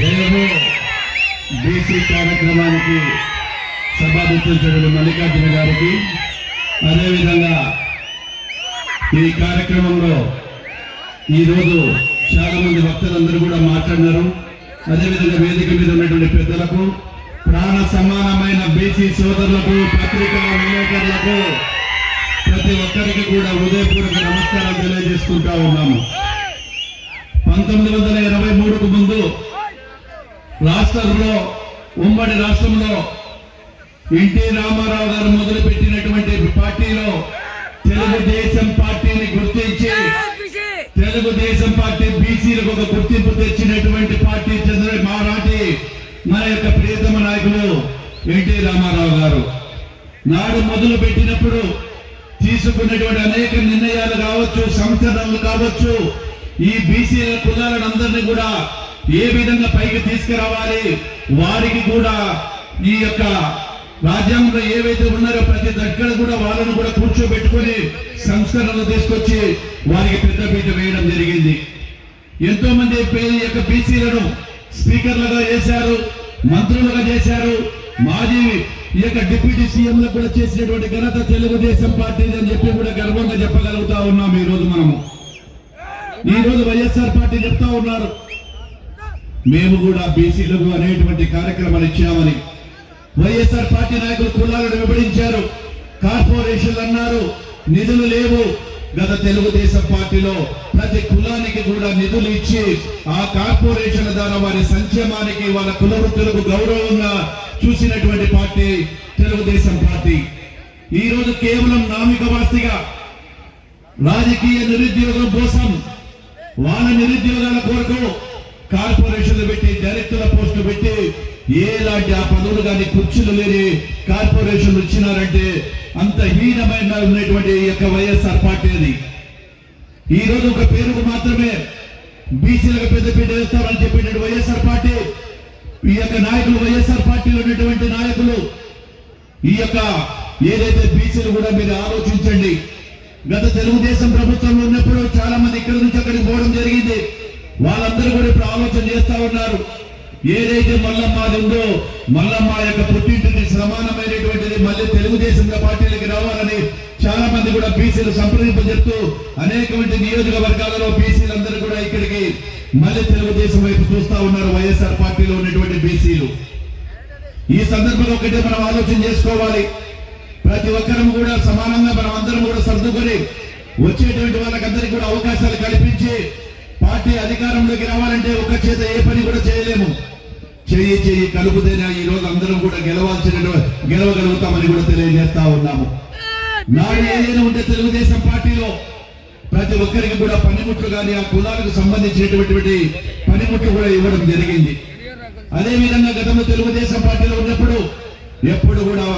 జయము బీసీ కార్యక్రమానికి సభాధ్యక్షుడు మల్లికార్జున గారికి, అదేవిధంగా ఈ కార్యక్రమంలో ఈరోజు చాలా మంది భక్తులందరూ కూడా మాట్లాడినారు. అదేవిధంగా వేదిక మీద ఉన్నటువంటి పెద్దలకు, ప్రాణ సమానమైన బీసీ సోదరులకు, పత్రికా విలేకరులకు, ప్రతి ఒక్కరికి కూడా హృదయపూర్వక నమస్కారాలు తెలియజేసుకుంటా ఉన్నాము. 1923కు ముందు రాష్ట్రంలో, ఉమ్మడి రాష్ట్రంలో ఎన్టీ రామారావు గారు మొదలుపెట్టినటువంటి పార్టీలో తెలుగుదేశం పార్టీని గుర్తించి, తెలుగుదేశం పార్టీ బీసీలకు ఒక గుర్తింపు తెచ్చినటువంటి పార్టీ మన యొక్క ప్రియతమ నాయకులు ఎన్టీ రామారావు గారు. నాడు మొదలు పెట్టినప్పుడు తీసుకున్నటువంటి అనేక నిర్ణయాలు కావచ్చు, సంస్కరణలు కావచ్చు, ఈ బీసీల కులాలను అందరినీ కూడా ఏ విధంగా పైకి తీసుకురావాలి, వారికి కూడా ఈ యొక్క రాజ్యాంగంలో ఏవైతే ఉన్నారో ప్రతి దగ్గర కూడా వాళ్ళను కూడా కూర్చోబెట్టుకొని సంస్కరణలు తీసుకొచ్చి వారికి పెద్దపీట వేయడం జరిగింది. ఎంతో మంది యొక్క బీసీలను స్పీకర్లుగా చేశారు, మంత్రులుగా చేశారు, మాజీ ఈ యొక్క డిప్యూటీ సీఎంలకు కూడా చేసినటువంటి ఘనత తెలుగుదేశం పార్టీ అని చెప్పి కూడా గర్వంగా చెప్పగలుగుతా ఉన్నాం. ఈ రోజు వైఎస్ఆర్ పార్టీ చెప్తా ఉన్నారు, మేము కూడా బీసీలకు అనేటువంటి కార్యక్రమాలు ఇచ్చామని. వైఎస్ఆర్ పార్టీ నాయకులు కులాలను విభజించారు, కార్పొరేషన్లు అన్నారు, నిధులు లేవు. గత తెలుగుదేశం పార్టీలో ప్రతి కులానికి కూడా నిధులు ఇచ్చి ఆ కార్పొరేషన్ల ద్వారా వారి సంక్షేమానికి, వాళ్ళ కుల వృత్తులకు గౌరవంగా చూసినటువంటి పార్టీ తెలుగుదేశం పార్టీ. ఈ రోజు కేవలం నామికవాస్తిగా రాజకీయ నిరుద్యోగం కోసం, వాళ్ళ నిరుద్యోగాల కొరకు కార్పొరేషన్లు పెట్టి, డైరెక్టర్ల పోస్టులు పెట్టి, ఏలాంటి ఆ పదవులు కానీ కుర్చీలు లేని కార్పొరేషన్లు ఇచ్చినారంటే అంత హీనమైన ఉన్నటువంటి ఈ యొక్క వైఎస్ఆర్ పార్టీ అది. ఈ రోజు ఒక పేరుకు మాత్రమే బీసీలకు పెద్దపీట వేస్తామని చెప్పినటువంటి వైఎస్ఆర్ పార్టీ, ఈ యొక్క నాయకులు, వైఎస్ఆర్ పార్టీలో ఉన్నటువంటి నాయకులు, ఈ యొక్క ఏదైతే బీసీలు కూడా మీరు ఆలోచించండి. గత తెలుగుదేశం ప్రభుత్వంలో ఉన్నప్పుడు చాలా మంది ఇక్కడి నుంచి అక్కడికి పోవడం జరిగింది. వాళ్ళందరూ కూడా ఇప్పుడు ఆలోచన చేస్తా ఉన్నారు, ఏదైతే మల్లమ్మది ఉందో మల్లమ్మ యొక్క పుట్టింటికి సమానమైనటువంటిది మళ్ళీ తెలుగుదేశం పార్టీలకి రావాలని చాలా మంది కూడా బీసీలు సంప్రదింపు చెప్తూ అనేకమంది నియోజకవర్గాలలో బీసీలందరూ కూడా ఇక్కడికి మళ్ళీ తెలుగుదేశం వైపు చూస్తా ఉన్నారు, వైఎస్ఆర్ పార్టీలో ఉన్నటువంటి బీసీలు. ఈ సందర్భంలో ఒకటే మనం ఆలోచన చేసుకోవాలి, ప్రతి ఒక్కరం కూడా సమానంగా మనం అందరం కూడా సర్దుకొని వచ్చేటువంటి వాళ్ళకందరికీ కూడా అవకాశాలు కల్పించి పార్టీ అధికారంలోకి రావాలంటే ఒక చేత ఏ పని కూడా చేయలేము. చెయ్యి కలుపుతేనే ఈ రోజు అందరం కూడా గెలవగలుగుతామని కూడా తెలియజేస్తా ఉన్నాము. నాడు ఏదైనా ఉంటే తెలుగుదేశం పార్టీలో ప్రతి ఒక్కరికి కూడా పనిముట్లు కానీ ఆ కులాలకు సంబంధించినటువంటి పనిముట్లు కూడా ఇవ్వడం జరిగింది. అదే విధంగా గతంలో తెలుగుదేశం పార్టీలో ఉన్నప్పుడు ఎప్పుడు కూడా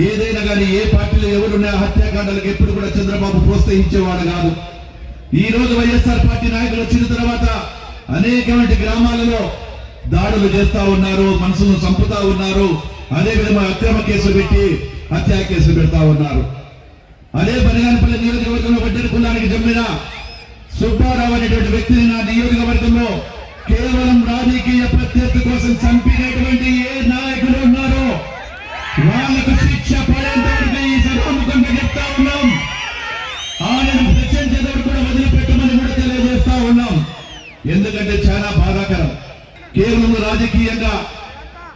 ఏదైనా కానీ ఏ పార్టీలో ఎవరున్నా హత్యాకాండాలకు ఎప్పుడు కూడా చంద్రబాబు ప్రోత్సహించేవాడు కాదు. ఈ రోజు వైఎస్ఆర్ పార్టీ నాయకులు వచ్చిన తర్వాత అనేకమైన గ్రామాలలో దాడులు చేస్తా ఉన్నారు, మనసును చంపుతా ఉన్నారు, అదే విధంగా అక్రమ కేసులు పెట్టి హత్యా కేసులు పెడతా ఉన్నారు. అదే బనగానపల్లి నియోజకవర్గంలో వడ్డెర కులానికి చెందిన సుబ్బారావు అనేటువంటి వ్యక్తిని నా నియోజకవర్గంలో కేవలం రాజకీయ ప్రత్యర్థి కోసం చంపినటువంటి ఏ నాయకులు ఉన్నారో వాళ్ళకు శిక్ష పడేంత వరకు ఈ సభాముఖంగా చెప్తా ఉన్నాం. ఆయనను ప్రశ్నించేందుకు కూడా వదిలిపెట్టమని కూడా తెలియజేస్తా ఉన్నాం. ఎందుకంటే చాలా బాధాకరం, కేవలం రాజకీయంగా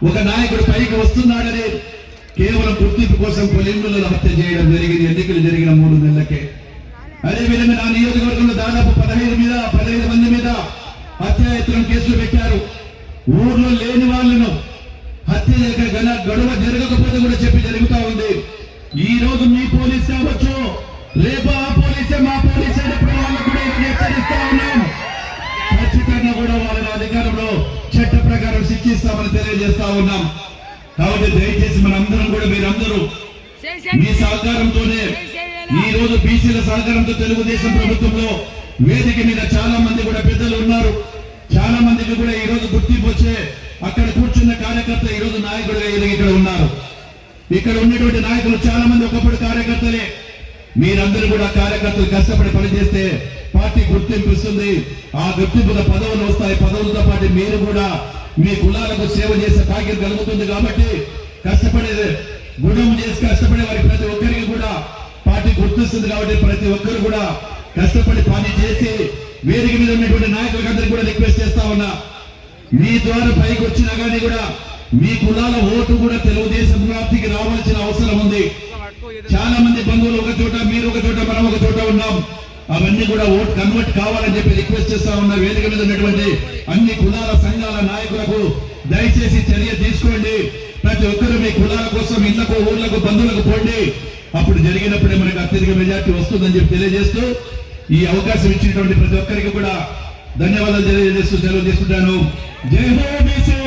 ఒక నాయకుడు పైకి వస్తున్నాడని కేవలం గుర్తింపు కోసం కొలింగులను హత్య చేయడం జరిగింది ఎన్నికలు జరిగిన 3 నెలలకే. అదేవిధంగా నా నియోజకవర్గంలో దాదాపు 15 మంది మీద హత్యాయత్నం కేసులు పెట్టారు. ఊర్లో లేని వాళ్ళను హత్య గడువ జరగకపోతే కూడా చెప్పి జరుగుతా ఉంది. ఈ రోజు మీ పోలీస్ కావచ్చు, రేపు ఆ పోలీసే మా పోలీసే వాళ్ళకు కూడా హెచ్చరిస్తా ఉన్నాం. ఖచ్చితంగా కూడా వాళ్ళని అధికారంలో చట్ట ప్రకారం శిక్షిస్తామని తెలియజేస్తా ఉన్నాం. కాబట్టి దయచేసి మనందరం కూడా మీరందరూ మీ సహకారంతోనే ఈ రోజు బీసీల సహకారంతో తెలుగుదేశం ప్రభుత్వంలో వేదిక మీద చాలా మంది కూడా పెద్దలు ఉన్నారు. చాలా మందికి కూడా ఈ రోజు గుర్తింపు వచ్చే అక్కడ కూర్చున్న కార్యకర్త ఈ రోజు నాయకుడుగా ఇక్కడ ఉన్నారు. ఇక్కడ ఉన్నటువంటి నాయకులు చాలా మంది ఒకప్పుడు కార్యకర్తలే. మీరందరూ కూడా కార్యకర్తలు కష్టపడి పనిచేస్తే పార్టీ గుర్తింపు ఇస్తుంది. ఆ గుర్తింపుల పదవులు వస్తాయి. పదవులతో పాటు మీరు కూడా మీ కులాలకు సేవ చేసే భాగ్యం కలుగుతుంది కాబట్టి కష్టపడే గుణం చేసి కష్టపడే వారి ప్రతి ఒక్కరికి కూడా పార్టీ గుర్తిస్తుంది కాబట్టి ప్రతి ఒక్కరు కూడా కష్టపడి పని చేసి వేదిక మీద ఉన్నటువంటి నాయకులందరికీ కూడా రిక్వెస్ట్ చేస్తా ఉన్నా, మీ ద్వారా పైకి వచ్చినా కానీ కూడా మీ కులాల ఓటు కూడా తెలుగుదేశం పార్టీకి రావాల్సిన అవసరం ఉంది. చాలా మంది బంధువులు ఒక చోట, మీరు ఒక చోట, మనం ఒక చోట ఉన్నాం. అవన్నీ కూడా ఓటు కన్వర్ట్ కావాలని చెప్పి రిక్వెస్ట్ చేస్తా ఉన్నా. వేదిక మీద ఉన్నటువంటి అన్ని కులాల సంఘాల నాయకులకు దయచేసి చర్య తీసుకోండి. ప్రతి ఒక్కరు మీ కులాల కోసం ఇళ్లకు, ఊర్లకు, బంధువులకు పోండి. అప్పుడు జరిగినప్పుడే మనకు అత్యధిక మెజార్టీ వస్తుందని చెప్పి తెలియజేస్తూ ఈ అవకాశం ఇచ్చినటువంటి ప్రతి ఒక్కరికి కూడా ధన్యవాదాలు తెలియజేస్తూ సెలవు తీసుకుంటాను. జై హో బీసీ.